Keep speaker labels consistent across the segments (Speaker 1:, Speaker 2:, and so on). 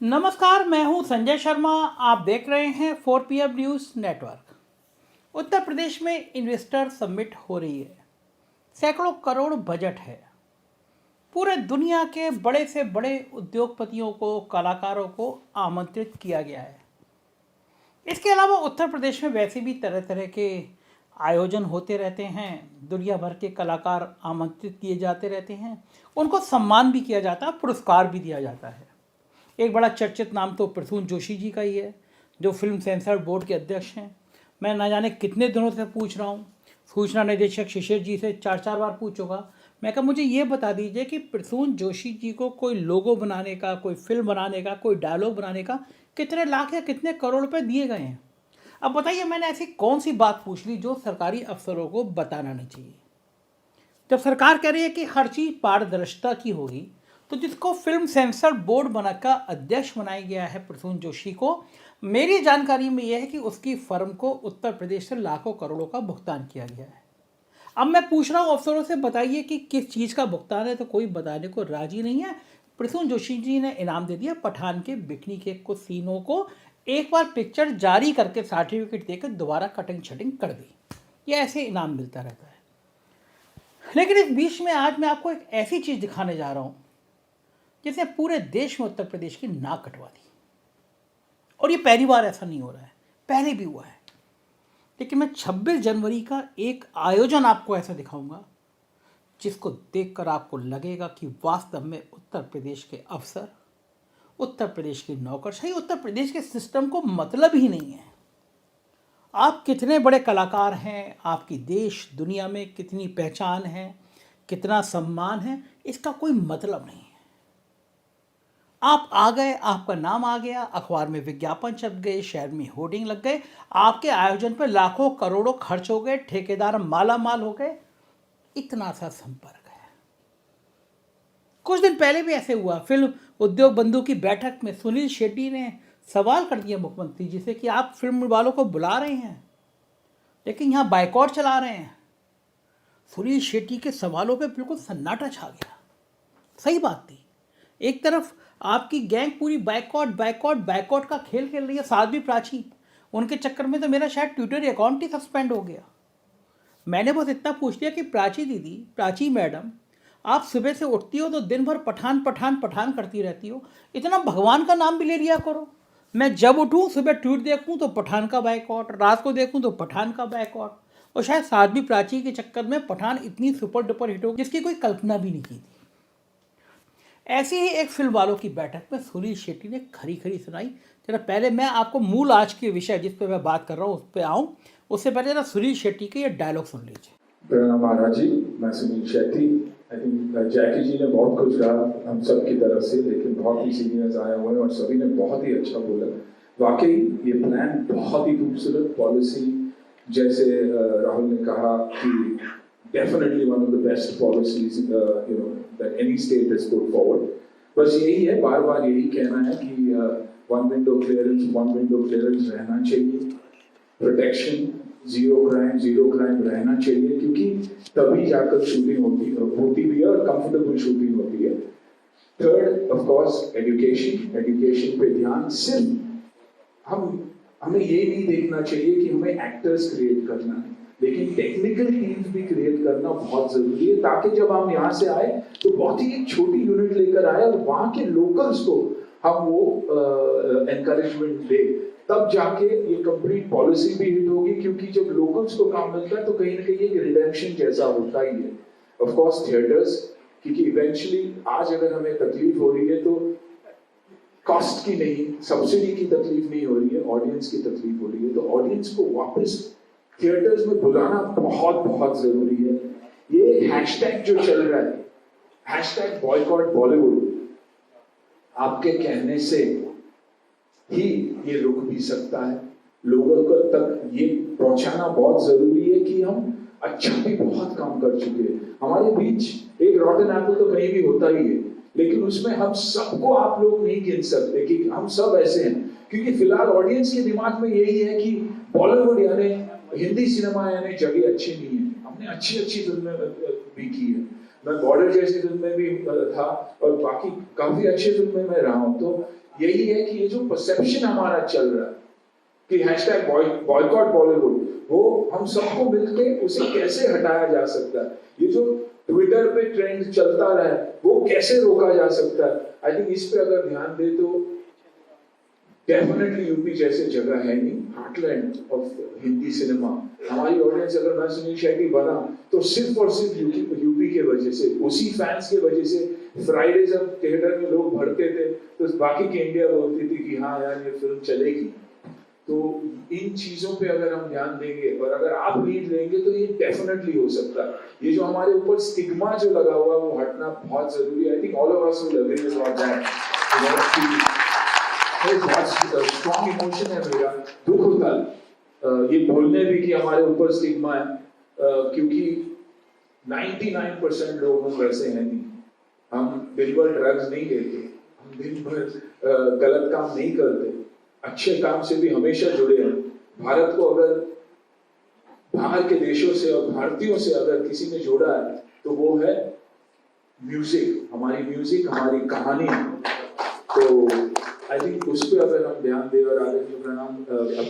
Speaker 1: नमस्कार, मैं हूं संजय शर्मा। आप देख रहे हैं 4PM news network. Uttar Pradesh में इन्वेस्टर समिट हो रही है। सैकड़ों करोड़ बजट है। पूरे दुनिया के बड़े से बड़े उद्योगपतियों को, कलाकारों को आमंत्रित किया गया है। इसके अलावा उत्तर प्रदेश में वैसे भी तरह तरह के आयोजन होते रहते हैं। दुनिया भर के कलाकार आमंत्रित किए जाते रहते हैं। उनको सम्मान भी किया जाता है, पुरस्कार भी दिया जाता है। एक बड़ा चर्चित नाम तो प्रसून जोशी जी का ही है, जो फिल्म सेंसर बोर्ड के अध्यक्ष हैं। मैं ना जाने कितने दिनों से पूछ रहा हूँ, सूचना निदेशक शिशिर जी से 4 बार पूछ चुका। मैं कहा मुझे ये बता दीजिए कि प्रसून जोशी जी को कोई लोगो बनाने का, कोई फिल्म बनाने का, कोई डायलॉग बनाने का कितने लाख या कितने करोड़ रुपए दिए गए हैं। अब बताइए, मैंने ऐसी कौन सी बात पूछ ली जो सरकारी अफसरों को बताना नहीं चाहिए। जब सरकार कह रही है कि हर चीज़ पारदर्शिता की होगी, तो जिसको फिल्म सेंसर बोर्ड बनाकर अध्यक्ष बनाया गया है प्रसून जोशी को, मेरी जानकारी में यह है कि उसकी फर्म को उत्तर प्रदेश से लाखों करोड़ों का भुगतान किया गया है। अब मैं पूछ रहा हूँ अफसरों से, बताइए कि किस चीज़ का भुगतान है, तो कोई बताने को राजी नहीं है। प्रसून जोशी जी ने इनाम दे दिया पठान के बिकनी के कुछ सीनों को, एक बार पिक्चर जारी करके सर्टिफिकेट देकर दोबारा कटिंग छटिंग कर दी। ये ऐसे इनाम मिलता रहता है। लेकिन इस बीच में आज मैं आपको एक ऐसी चीज़ दिखाने जा रहा हूँ जिसने पूरे देश में उत्तर प्रदेश की नाक कटवा दी। और ये पहली बार ऐसा नहीं हो रहा है, पहले भी हुआ है। लेकिन मैं 26 जनवरी का एक आयोजन आपको ऐसा दिखाऊंगा जिसको देखकर आपको लगेगा कि वास्तव में उत्तर प्रदेश के अफसर, उत्तर प्रदेश की नौकरशाही, उत्तर प्रदेश के सिस्टम को मतलब ही नहीं है। आप कितने बड़े कलाकार हैं, आपकी देश दुनिया में कितनी पहचान है, कितना सम्मान है, इसका कोई मतलब नहीं है। आप आ गए, आपका नाम आ गया, अखबार में विज्ञापन छप गए, शहर में होर्डिंग लग गए, आपके आयोजन पर लाखों करोड़ों खर्च हो गए, ठेकेदार माला माल हो गए, इतना सा संपर्क है। कुछ दिन पहले भी ऐसे हुआ। फिल्म उद्योग बंधु की बैठक में सुनील शेट्टी ने सवाल कर दिया मुख्यमंत्री जी से कि आप फिल्म वालों को बुला रहे हैं लेकिन यहाँ बाइकॉट चला रहे हैं। सुनील शेट्टी के सवालों पे बिल्कुल सन्नाटा छा गया। सही बात थी, एक तरफ आपकी गैंग पूरी बाइकॉट बाइकॉट बाइकॉट का खेल खेल रही है, साध्वी प्राची। उनके चक्कर में तो मेरा शायद ट्विटर अकाउंट ही सस्पेंड हो गया। मैंने बस इतना पूछ लिया कि प्राची दीदी, प्राची मैडम, आप सुबह से उठती हो तो दिन भर पठान पठान पठान करती रहती हो, इतना भगवान का नाम भी ले लिया करो। मैं जब उठूँ सुबह ट्वीट देखूँ तो पठान का बाइकॉट, रात को देखूँ तो पठान का बाइकॉट। और शायद साध्वी प्राची के चक्कर में पठान इतनी सुपर डुपर हिट हो जिसकी कोई कल्पना भी नहीं की थी। ऐसे ही एक फिल्म वालों की बैठक में सुनील शेट्टी ने खरी खरी सुनाई। जरा पहले मैं आपको मूल आज के विषय जिस पे मैं बात कर रहा हूँ उस पर आऊँ, उससे पहले जरा सुनील शेट्टी के ये डायलॉग सुन लीजिए।
Speaker 2: प्रणाम महाराज जी, मैं सुनील शेट्टी। आई थिंक जैकी जी ने बहुत कुछ कहा हम सब की तरफ से, लेकिन बहुत ही सीनियर्स आए हुए हैं और सभी ने बहुत ही अच्छा बोला। वाकई ये प्लान बहुत ही खूबसूरत, पॉलिसी जैसे राहुल ने कहा कि definitely one of the best policies that any state has put forward. बस यही है, बार बार यही कहना है कि वन विंडो क्लियरेंस रहना चाहिए, प्रोटेक्शन, जीरो क्राइम रहना चाहिए, क्योंकि तभी जाकर शूटिंग होती भी है और कंफर्टेबल शूटिंग होती है। थर्ड ऑफ कोर्स एजुकेशन पे ध्यान। सिर्फ हमें ये नहीं देखना चाहिए कि हमें एक्टर्स क्रिएट करना है, लेकिन टेक्निकल टीम्स भी क्रिएट करना बहुत जरूरी है, ताकि जब हम यहाँ से आए तो बहुत ही एक छोटी यूनिट लेकर आए और वहाँ के लोकल्स को हम वो एनकरेजमेंट दे, तब जाके ये कंप्लीट पॉलिसी भी हिट होगी। क्योंकि जब लोकल्स को काम मिलता है तो कहीं ना कहीं एक रिडेम्पशन जैसा होता ही है। ऑफ कोर्स थिएटर्स, क्योंकि इवेंचुअली आज अगर हमें तकलीफ हो रही है तो कॉस्ट की नहीं, सब्सिडी की तकलीफ नहीं हो रही है, ऑडियंस की तकलीफ हो रही है। तो ऑडियंस को वापस थिएटर्स में बुलाना बहुत बहुत जरूरी है। ये हैशटैग जो चल रहा है, हैशटैग बॉयकॉट बॉलीवुड, आपके कहने से ही ये रुक भी सकता है। लोगों को तक ये पहुंचाना बहुत जरूरी है कि हम अच्छा भी बहुत काम कर चुके हैं। हमारे बीच एक रॉटन एप्पल तो कहीं भी होता ही है, लेकिन उसमें हम सबको आप लोग नहीं गिन सकते कि हम सब ऐसे हैं, क्योंकि फिलहाल ऑडियंस के दिमाग में यही है कि बॉलीवुड यानी हिंदी सिनेमा यानी जगह अच्छी नहीं है। हमने अच्छी फिल्में भी की है। मैं बॉर्डर जैसी फिल्म में भी था और बाकी काफी अच्छी फिल्म में मैं रहा हूँ। तो यही है कि ये जो परसेप्शन हमारा चल रहा है कि हैशटैग बॉयकॉट बॉलीवुड, वो हम सबको मिलके उसे कैसे हटाया जा सकता है, ये जो ट्विटर पे ट्रेंड चलता रहा है वो कैसे रोका जा सकता है। आई थिंक इस पे अगर ध्यान दे तो डेफिनेटली यूपी जैसे जगह है नहीं, हार्टलैंड ऑफ हिंदी सिनेमा। हमारी ऑडियंस अगर मैं सुनील शेट्टी बना तो सिर्फ और सिर्फ यूपी के वजह से, उसी फैंस के वजह से। फ्राइडे जब थिएटर में लोग भरते थे तो बाकी की इंडिया बोलती थी कि हाँ यार ये फिल्म चलेगी। तो इन चीजों पे अगर हम ध्यान देंगे और अगर आप लीड लेंगे तो ये डेफिनेटली हो सकता है। ये जो हमारे ऊपर स्टिग्मा जो लगा हुआ है वो हटना बहुत जरूरी है। I think all of us will agree with that. बहुत स्ट्रॉन्ग इमोशन है मेरा, दुख होता है ये बोलने भी कि हमारे ऊपर स्टिग्मा है, क्योंकि 99% लोग हम वैसे हैं नहीं। हम दिन भर ड्रग्स नहीं लेते, हम दिन भर गलत काम नहीं करते, अच्छे काम से भी हमेशा जुड़े हैं। भारत को अगर बाहर के देशों से और भारतीयों से अगर किसी ने जोड़ा है तो वो है म्यूजिक, हमारी म्यूजिक, हमारी कहानी। तो आई थिंक उस पर अगर हम ध्यान दें और आदरणीय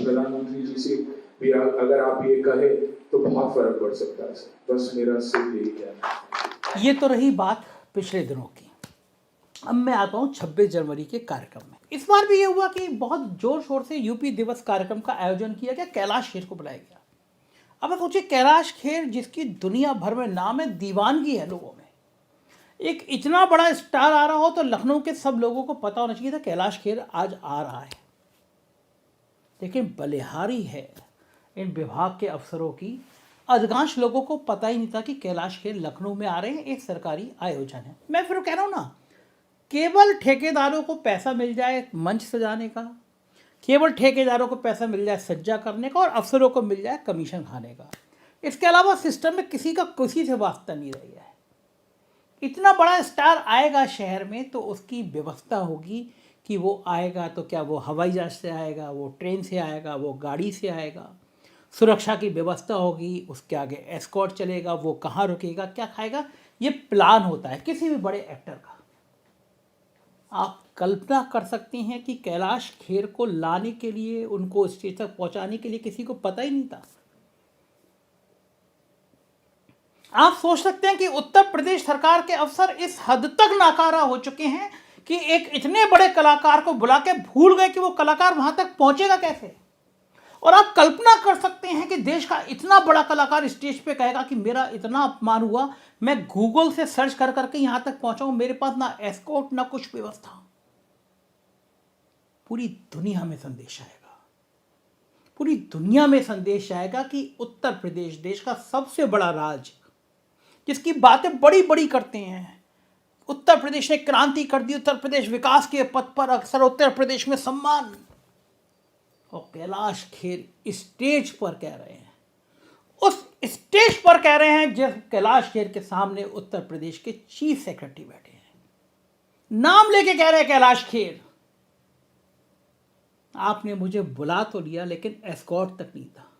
Speaker 2: प्रधानमंत्री जी से भी अगर आप ये कहे तो बहुत फर्क पड़ सकता है सर। बस मेरा सिर्फ यही कहना है।
Speaker 1: ये तो रही बात पिछले दिनों की। अब मैं आता हूँ 26 जनवरी के कार्यक्रम में। इस बार भी ये हुआ कि बहुत जोर शोर से यूपी दिवस कार्यक्रम का आयोजन किया गया, कैलाश खेर को बुलाया गया। अब सोचिए, कैलाश खेर जिसकी दुनिया भर में नाम है, दीवानगी है लोगों में, एक इतना बड़ा स्टार आ रहा हो तो लखनऊ के सब लोगों को पता होना चाहिए था कैलाश खेर आज आ रहा है। लेकिन बलिहारी है इन विभाग के अफसरों की, अधिकांश लोगों को पता ही नहीं था कि कैलाश खेर लखनऊ में आ रहे हैं, एक सरकारी आयोजन है। मैं फिर कह रहा हूँ ना, केवल ठेकेदारों को पैसा मिल जाए मंच सजाने का, केवल ठेकेदारों को पैसा मिल जाए सज्जा करने का और अफसरों को मिल जाए कमीशन खाने का, इसके अलावा सिस्टम में किसी का किसी से वास्ता नहीं रह गया है। इतना बड़ा स्टार आएगा शहर में तो उसकी व्यवस्था होगी कि वो आएगा तो क्या वो हवाई जहाज से आएगा, वो ट्रेन से आएगा, वो गाड़ी से आएगा, सुरक्षा की व्यवस्था होगी, उसके आगे एस्कॉर्ट चलेगा, वो कहाँ रुकेगा, क्या खाएगा, ये प्लान होता है किसी भी बड़े एक्टर का। आप कल्पना कर सकते हैं कि कैलाश खेर को लाने के लिए, उनको स्टेज तक पहुंचाने के लिए किसी को पता ही नहीं था। आप सोच सकते हैं कि उत्तर प्रदेश सरकार के अफसर इस हद तक नाकारा हो चुके हैं कि एक इतने बड़े कलाकार को बुला के भूल गए कि वो कलाकार वहां तक पहुंचेगा कैसे। और आप कल्पना कर सकते हैं कि देश का इतना बड़ा कलाकार स्टेज पे कहेगा कि मेरा इतना अपमान हुआ, मैं गूगल से सर्च कर करके यहां तक पहुंचा हूं, मेरे पास ना एस्कॉर्ट ना कुछ व्यवस्था। पूरी दुनिया में संदेश आएगा, पूरी दुनिया में संदेश आएगा कि उत्तर प्रदेश देश का सबसे बड़ा राज्य, जिसकी बातें बड़ी बड़ी करते हैं, उत्तर प्रदेश ने क्रांति कर दी, उत्तर प्रदेश विकास के पथ पर, अक्सर उत्तर प्रदेश में सम्मान, और कैलाश खेर स्टेज पर कह रहे हैं, उस स्टेज पर कह रहे हैं जिस कैलाश खेर के सामने उत्तर प्रदेश के चीफ सेक्रेटरी बैठे हैं, नाम लेके कह रहे हैं कैलाश खेर, आपने मुझे बुला तो लिया लेकिन एस्कॉर्ट तक नहीं था,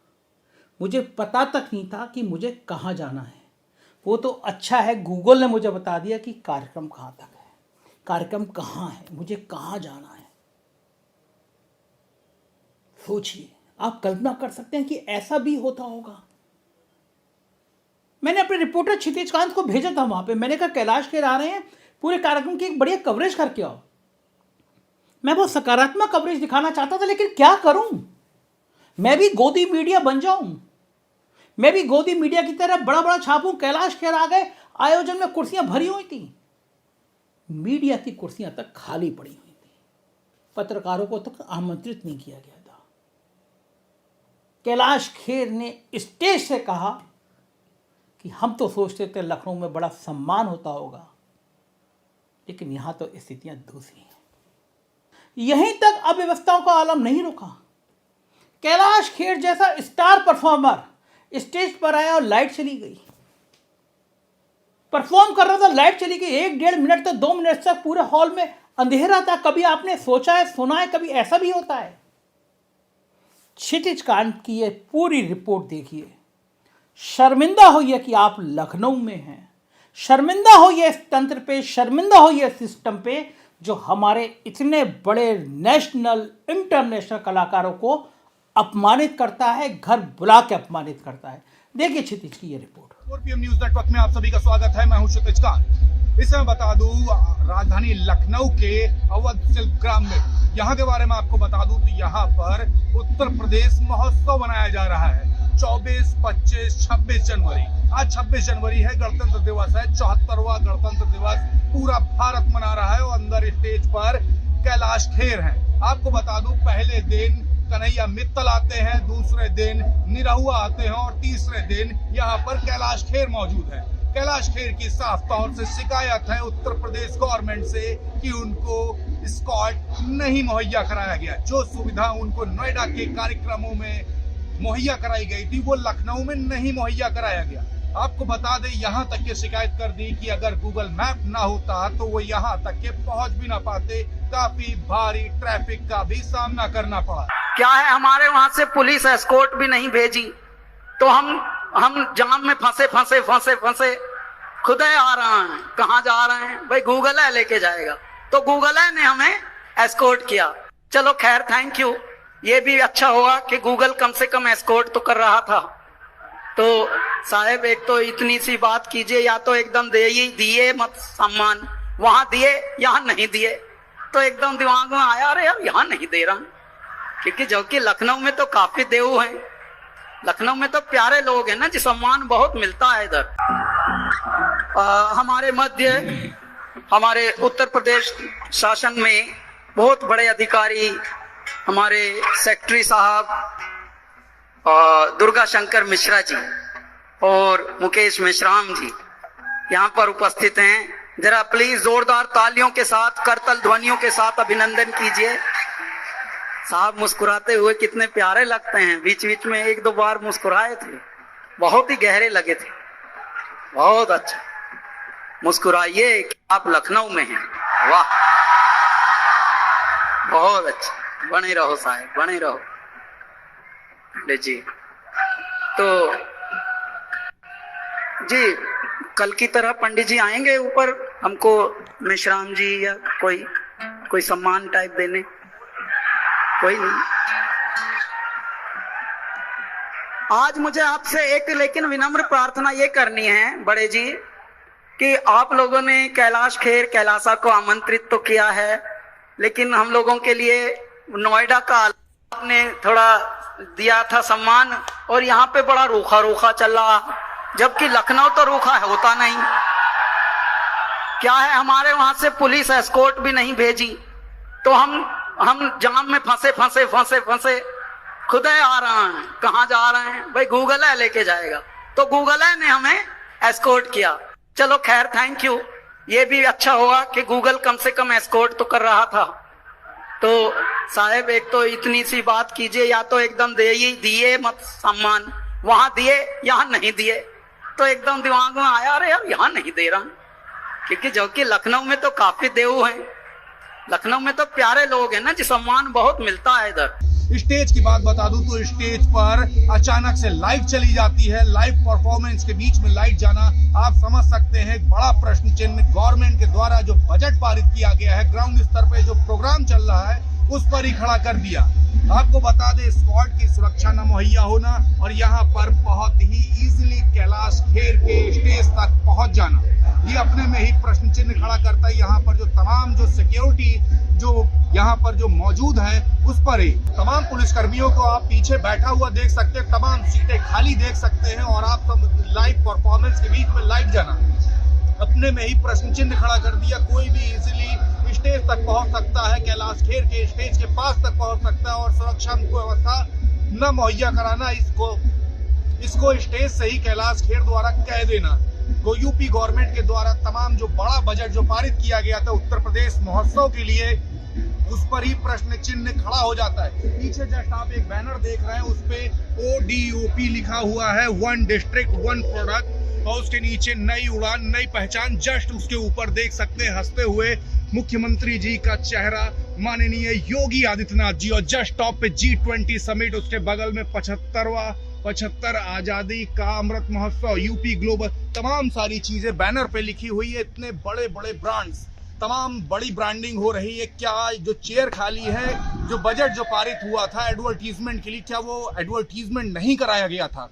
Speaker 1: मुझे पता तक नहीं था कि मुझे कहाँ जाना है। वो तो अच्छा है गूगल ने मुझे बता दिया कि कार्यक्रम कहाँ तक है, कार्यक्रम कहाँ है, मुझे कहाँ जाना है। सोचिए, आप कल्पना कर सकते हैं कि ऐसा भी होता होगा। मैंने अपने रिपोर्टर क्षितिज कांत को भेजा था वहां पे, मैंने कहा कैलाश खेर आ रहे हैं, पूरे कार्यक्रम की एक बढ़िया कवरेज करके आओ। मैं बहुत सकारात्मक कवरेज दिखाना चाहता था, लेकिन क्या करूं, मैं भी गोदी मीडिया बन जाऊं, मैं भी गोदी मीडिया की तरह बड़ा बड़ा छापूं। कैलाश खेर आ गए, आयोजन में कुर्सियां भरी हुई थी, मीडिया की कुर्सियां तक खाली पड़ी हुई थी, पत्रकारों को तक आमंत्रित नहीं किया गया था। कैलाश खेर ने स्टेज से कहा कि हम तो सोचते थे लखनऊ में बड़ा सम्मान होता होगा, लेकिन यहां तो स्थितियां दूसरी हैं। यहीं तक अव्यवस्थाओं का आलम नहीं रुका। कैलाश खेर जैसा स्टार परफॉर्मर स्टेज पर आया और लाइट चली गई, परफॉर्म कर रहा था, लाइट चली गई, 1-1.5 मिनट तक 2 मिनट तक पूरे हॉल में अंधेरा था। कभी आपने सोचा है, सुना है, कभी ऐसा भी होता है? क्षितिज कांत की ये पूरी रिपोर्ट देखिए, शर्मिंदा होइए कि आप लखनऊ में हैं, शर्मिंदा हो ये इस तंत्र पे, शर्मिंदा हो ये सिस्टम पे जो हमारे इतने बड़े नेशनल इंटरनेशनल कलाकारों को अपमानित करता है, घर बुला के अपमानित करता है। देखिए क्षितिज की ये रिपोर्ट।
Speaker 3: 4PM न्यूज नेटवर्क में आप सभी का स्वागत है। मैं हूं क्षितिज खान। इस समय बता दूं राजधानी लखनऊ के अवध सिल्क ग्राम में, यहाँ के बारे में आपको बता दूं तो यहाँ पर उत्तर प्रदेश महोत्सव मनाया जा रहा है। 24, 25, 26 जनवरी। आज 26 जनवरी है, गणतंत्र दिवस है, 74वां गणतंत्र दिवस पूरा भारत मना रहा है और अंदर स्टेज पर कैलाश खेर है। आपको बता दूं पहले दिन कन्हैया मित्तल आते हैं, दूसरे दिन निरहुआ आते हैं और तीसरे दिन यहाँ पर कैलाश खेर मौजूद है। कैलाश खेर की साफ तौर से शिकायत है उत्तर प्रदेश गवर्नमेंट से कि उनको एस्कॉर्ट नहीं मुहैया कराया गया। जो सुविधा उनको नोएडा के कार्यक्रमों में मुहैया कराई गई थी वो लखनऊ में नहीं मुहैया कराया गया। आपको बता दें यहाँ तक के शिकायत कर दी कि अगर गूगल मैप ना होता तो वो यहाँ तक के पहुंच भी ना पाते। काफी भारी ट्रैफिक का भी सामना करना पड़ा।
Speaker 4: क्या है, हमारे वहां से पुलिस एस्कॉर्ट भी नहीं भेजी तो हम जाम में फंसे खुद आ रहे हैं। कहाँ जा रहे हैं भाई? गूगल है लेके जाएगा, तो गूगल है ने हमें एस्कॉर्ट किया। चलो खैर, थैंक यू। ये भी अच्छा हुआ कि गूगल कम से कम एस्कॉर्ट तो कर रहा था। तो साहब एक तो इतनी सी बात कीजिए, या तो एकदम दिए मत सम्मान, वहां दिए यहाँ नहीं दिए तो एकदम दिमाग में आया अरे यार यहाँ नहीं दे रहा, क्योंकि जबकि लखनऊ में तो काफी देव हैं, लखनऊ में तो प्यारे लोग हैं ना जी, सम्मान बहुत मिलता है इधर। हमारे मध्य हमारे उत्तर प्रदेश शासन में बहुत बड़े अधिकारी, हमारे सेक्रेटरी साहब दुर्गा शंकर मिश्रा जी और मुकेश मिश्राम जी यहाँ पर उपस्थित हैं। जरा प्लीज जोरदार तालियों के साथ, करतल ध्वनियों के साथ अभिनंदन कीजिए। साहब मुस्कुराते हुए कितने प्यारे लगते हैं। बीच बीच में एक दो बार मुस्कुराए थे, बहुत ही गहरे लगे थे। बहुत अच्छा, मुस्कुराइए कि आप लखनऊ में हैं। वाह, बहुत अच्छा, बने रहो साहब, बने रहो जी। तो जी कल की तरह पंडित जी आएंगे ऊपर हमको, मिश्राम जी या कोई सम्मान टाइप देने, कोई नहीं। आज मुझे आपसे एक लेकिन विनम्र प्रार्थना ये करनी है बड़े जी, कि आप लोगों ने कैलाश खेर कैलासा को आमंत्रित तो किया है, लेकिन हम लोगों के लिए नोएडा का आपने थोड़ा दिया था सम्मान, और यहाँ पे बड़ा रूखा चल रहा, जबकि लखनऊ तो रूखा होता नहीं। क्या है, हमारे वहां से पुलिस एस्कॉर्ट भी नहीं भेजी तो हम जाम में फंसे खुद आ रहे हैं। कहाँ जा रहे हैं भाई? गूगल है लेके जाएगा, तो गूगल है ने हमें एस्कॉर्ट किया। चलो खैर, थैंक यू। ये भी अच्छा हुआ कि गूगल कम से कम एस्कॉर्ट तो कर रहा था। तो साहब एक तो इतनी सी बात कीजिए, या तो एकदम दिए मत सम्मान, वहां दिए यहाँ नहीं दिए तो एकदम दिमाग में आया अरे यार यहाँ नहीं दे रहा, क्योंकि जबकि लखनऊ में तो काफी देव हैं, लखनऊ में तो प्यारे लोग हैं ना जी, सम्मान बहुत मिलता है इधर।
Speaker 3: स्टेज की बात बता दूं तो स्टेज पर अचानक से लाइट चली जाती है। लाइव परफॉर्मेंस के बीच में लाइट जाना आप समझ सकते हैं एक बड़ा प्रश्न चिन्ह। गवर्नमेंट के द्वारा जो बजट पारित किया गया है, ग्राउंड स्तर पे जो प्रोग्राम चल रहा है उस पर ही खड़ा कर दिया। आपको बता दें स्क्वाड की सुरक्षा न मुहैया होना और यहाँ पर बहुत ही इजीली कैलाश खेर के स्टेज तक पहुंच जाना, ये अपने में ही प्रश्न चिन्ह खड़ा करता है। यहाँ पर जो तमाम जो सिक्योरिटी जो यहाँ पर जो मौजूद है उस पर ही तमाम पुलिसकर्मियों को आप पीछे बैठा हुआ देख सकते हैं, तमाम सीटें खाली देख सकते हैं, और आप सब लाइव परफॉर्मेंस के बीच में लाइट जाना अपने में ही प्रश्न चिन्ह खड़ा कर दिया। कोई भी इजीली स्टेज तक पहुंच सकता है, कैलाश खेर के स्टेज के पास तक पहुंच सकता है, और सुरक्षा व्यवस्था न मुहैया कराना, इसको स्टेज से ही कैलाश खेर द्वारा कह देना। तो यूपी गवर्नमेंट के द्वारा तमाम जो बड़ा बजट जो पारित किया गया था उत्तर प्रदेश महोत्सव के लिए, उस पर ही प्रश्न चिन्ह खड़ा हो जाता है। पीछे जस्ट आप एक बैनर देख रहे हैं, उस पे ODOP लिखा हुआ है, 1 डिस्ट्रिक्ट 1 प्रोडक्ट, और उसके नीचे नई उड़ान नई पहचान। जस्ट उसके ऊपर देख सकते हैं हंसते हुए मुख्यमंत्री जी का चेहरा, माननीय योगी आदित्यनाथ जी, और जस्ट टॉप पे G20 समिट, उसके बगल में 75वां 75 आजादी का अमृत महोत्सव, यूपी ग्लोबल, तमाम सारी चीजें बैनर पे लिखी हुई है। इतने बड़े बड़े ब्रांड्स, तमाम बड़ी ब्रांडिंग हो रही है। क्या जो चेयर खाली है, जो बजट जो पारित हुआ था एडवर्टीजमेंट के लिए, क्या वो एडवर्टीजमेंट नहीं कराया गया था?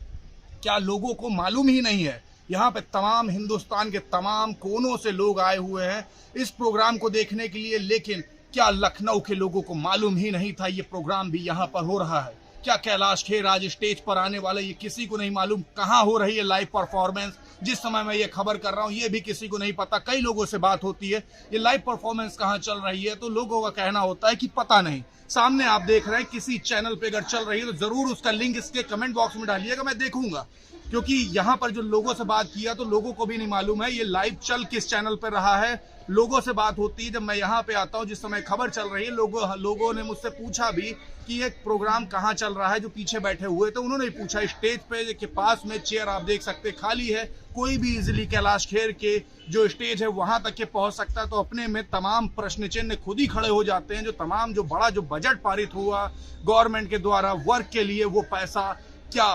Speaker 3: क्या लोगों को मालूम ही नहीं है? यहाँ पे तमाम हिंदुस्तान के तमाम कोनों से लोग आए हुए हैं इस प्रोग्राम को देखने के लिए, लेकिन क्या लखनऊ के लोगों को मालूम ही नहीं था ये प्रोग्राम भी यहाँ पर हो रहा है? क्या कैलाश खेर आज स्टेज पर आने वाले, ये किसी को नहीं मालूम। कहाँ हो रही है लाइव परफॉर्मेंस, जिस समय मैं ये खबर कर रहा हूँ ये भी किसी को नहीं पता। कई लोगों से बात होती है ये लाइव परफॉर्मेंस कहाँ चल रही है, तो लोगों का कहना होता है कि पता नहीं। सामने आप देख रहे हैं किसी चैनल पे अगर चल रही है तो जरूर उसका लिंक इसके कमेंट बॉक्स में डालिएगा, मैं देखूंगा। क्योंकि यहाँ पर जो लोगों से बात किया तो लोगों को भी नहीं मालूम है ये लाइव चल किस चैनल पर रहा है। लोगों से बात होती है, जब मैं यहाँ पे आता हूँ जिस समय खबर चल रही है, लोगों ने मुझसे पूछा भी कि ये प्रोग्राम कहाँ चल रहा है। जो पीछे बैठे हुए थे उन्होंने पूछा। स्टेज पे के पास में चेयर आप देख सकते खाली है, कोई भी इजिली कैलाश खेर के जो स्टेज है वहां तक के पहुंच सकता है। तो अपने में तमाम प्रश्न चिन्ह खुद ही खड़े हो जाते हैं। जो बड़ा बजट पारित हुआ गवर्नमेंट के द्वारा वर्क के लिए, वो पैसा क्या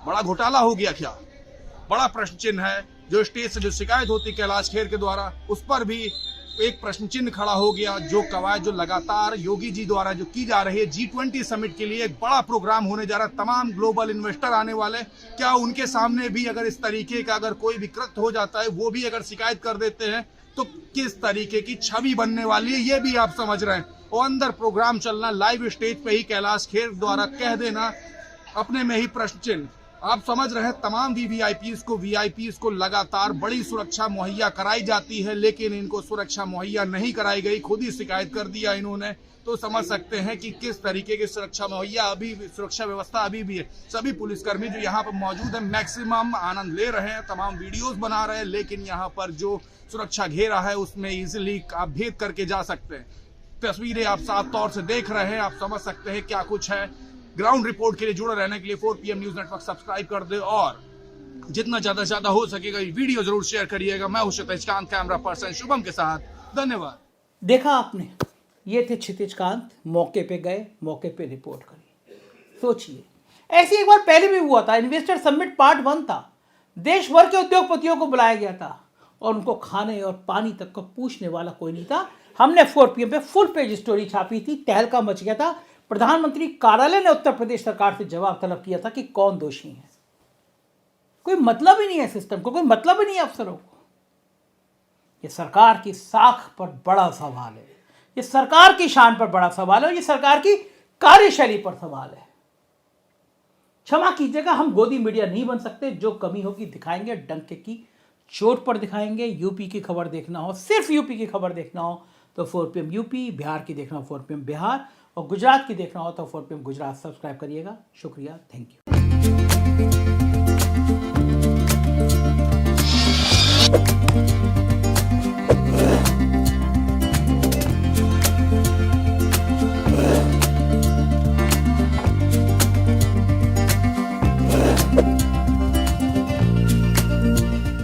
Speaker 3: बड़ा घोटाला हो गया क्या? बड़ा प्रश्न चिन्ह है। जो स्टेज से जो शिकायत होती कैलाश खेर के द्वारा, उस पर भी एक प्रश्न चिन्ह खड़ा हो गया। जो कवायद जो लगातार योगी जी द्वारा जो की जा रही है G20 समिट के लिए, एक बड़ा प्रोग्राम होने जा रहा है, तमाम ग्लोबल इन्वेस्टर आने वाले, क्या उनके सामने भी अगर इस तरीके का अगर कोई भी कृत्य हो जाता है, वो भी अगर शिकायत कर देते हैं तो किस तरीके की छवि बनने वाली है ये भी आप समझ रहे हैं। और अंदर प्रोग्राम चलना, लाइव स्टेज पे ही कैलाश खेर द्वारा कह देना, अपने में ही प्रश्न चिन्ह। आप समझ रहे हैं तमाम वीआईपीज को लगातार बड़ी सुरक्षा मुहैया कराई जाती है, लेकिन इनको सुरक्षा मुहैया नहीं कराई गई। खुद ही शिकायत कर दिया इन्होंने। तो समझ सकते हैं कि किस तरीके की सुरक्षा व्यवस्था अभी भी है। सभी पुलिसकर्मी जो यहाँ पर मौजूद है मैक्सिमम आनंद ले रहे हैं, तमाम वीडियोस बना रहे हैं, लेकिन यहाँ पर जो सुरक्षा घेरा है उसमें इजिली आप भेद करके जा सकते हैं। तस्वीरें आप साफ तौर से देख रहे हैं, आप समझ सकते हैं क्या कुछ है। ग्राउंड रिपोर्ट के लिए जुड़े रहने के लिए 4PM न्यूज नेटवर्क सब्सक्राइब कर दे और जितना ज्यादा हो सकेगा ये वीडियो जरूर शेयर करिएगा। मैं हूं क्षितिज कांत, कैमरा पर्सन शुभम के साथ। धन्यवाद।
Speaker 1: देखा आपने, ये थे क्षितिज कांत, मौके पे गए, मौके पे रिपोर्ट करी। सोचिए, ऐसे एक बार पहले भी हुआ था। इन्वेस्टर समिट पार्ट 1 था। देश भर के उद्योगपतियों को बुलाया गया था और उनको खाने और पानी तक को पूछने वाला कोई नहीं था। हमने 4PM पे फुल पेज स्टोरी छापी थी, तहलका मच गया था। प्रधानमंत्री कार्यालय ने उत्तर प्रदेश सरकार से जवाब तलब किया था कि कौन दोषी है। कोई मतलब ही नहीं है सिस्टम को, कोई मतलब ही नहीं है अफसरों को। ये सरकार की साख पर बड़ा सवाल है, ये सरकार की शान पर बड़ा सवाल है और ये सरकार की कार्यशैली पर सवाल है। क्षमा कीजिएगा, हम गोदी मीडिया नहीं बन सकते। जो कमी होगी दिखाएंगे, डंके की चोट पर दिखाएंगे। यूपी की खबर देखना हो, सिर्फ यूपी की खबर देखना हो तो 4PM यूपी, बिहार की देखना हो 4PM बिहार, और गुजरात की देखना हो तो 4PM गुजरात सब्सक्राइब करिएगा। शुक्रिया, थैंक यू।